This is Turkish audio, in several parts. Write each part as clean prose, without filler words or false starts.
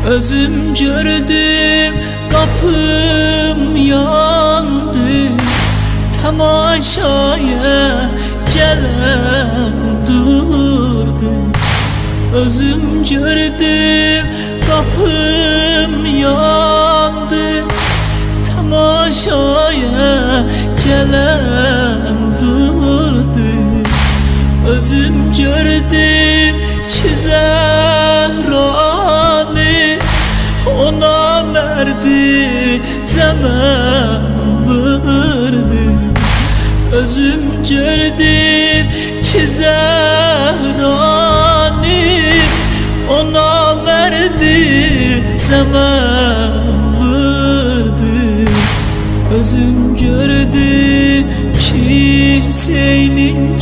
Özüm gördüm, kapım yandı. Tamaşaya gelen durdu. Özüm gördüm, kapım yandı. Tamaşaya gelen durdu. Özüm gördüm ki Zehra'nı, ona merdi zaman vurdu. Özüm gördüm ki Zehra'nı, ona merdi zaman vurdu. Özüm gördüm ki Hüseyin'in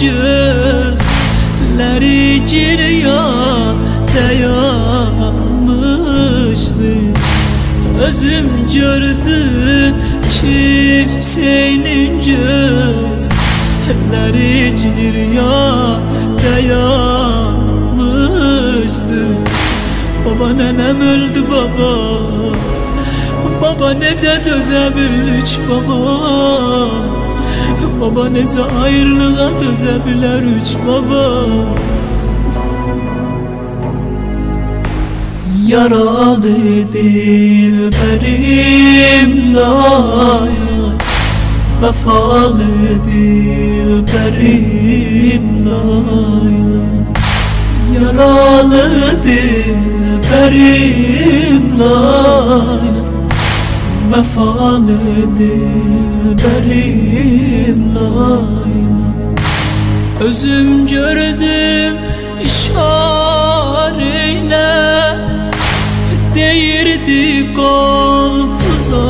gözleri giryan dayanmıştı. Özüm gördüm ki Hüseyin'in gözleri giryan dayanmıştı. Baba nenem öldü baba, baba nece dözebilir baba, baba nece ayrılığa dözebilir baba. Yaralı dilberim lay lay, vefalı dilberim lay lay. Yaralı dilberim lay lay, vefalı dilberim lay lay. Özüm gördüm işareyle, değirdi golfuza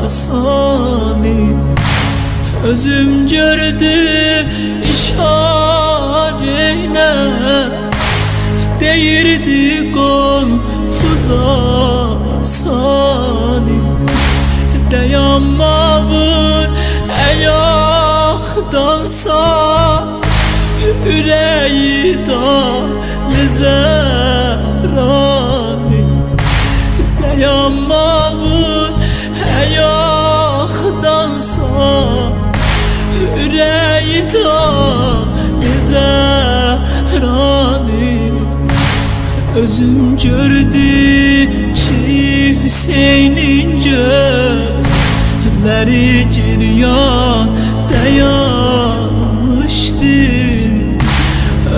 salim. Özüm gördüm işareyle, değirdi golfuza salim. Dayanmağın ayaktansa, yüreği dağlı Zehra'nın. Dayanmağın ayaktansa, yüreği dağlı Zehra'nın. Özüm gördüm ki Hüseyin'in gözleri giryan dayanmıştı.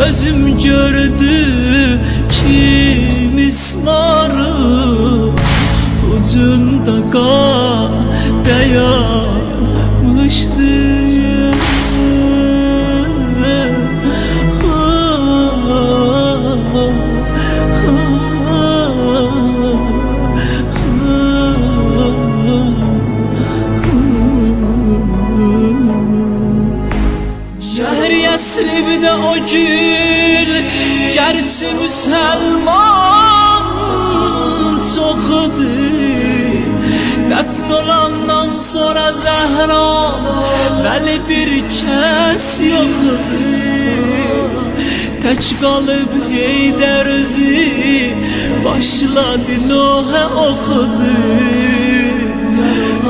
Özüm gördüm ki mismarı ucunda kan dayanmıştı. Yesrib'de o gül, gerçi Müslüman çoxudur. Dəfn olandan sonra Zəhra, vəli bir kəs yoxdur. Tək qalıb Heydər özü, başladı Nohə oxudur.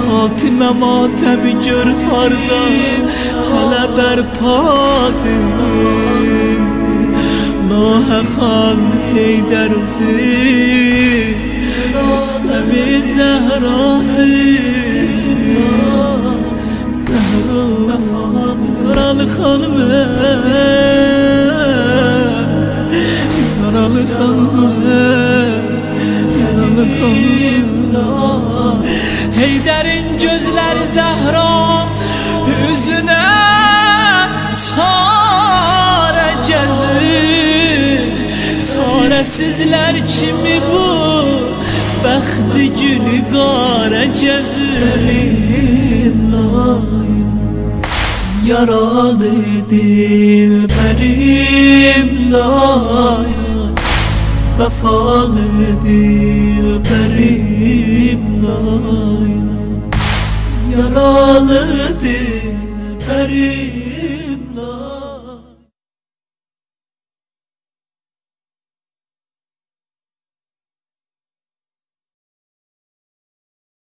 Fatimə matəmi gör harda, hələ bərpadır. Nohə xan Heydər özü, Rüstəmi Zəhradır. Zəhra yaralı xanımə, yaralı xanımə, yaralı xanımə. Heydər'in gözləri Zəhra üzünə çarə gəzir. Çarəsizlər kimi bu bəxti günü qara gəzir. Yaralı dilberim lay lay, vefalı dilberim lay lay. Yaralı dilberim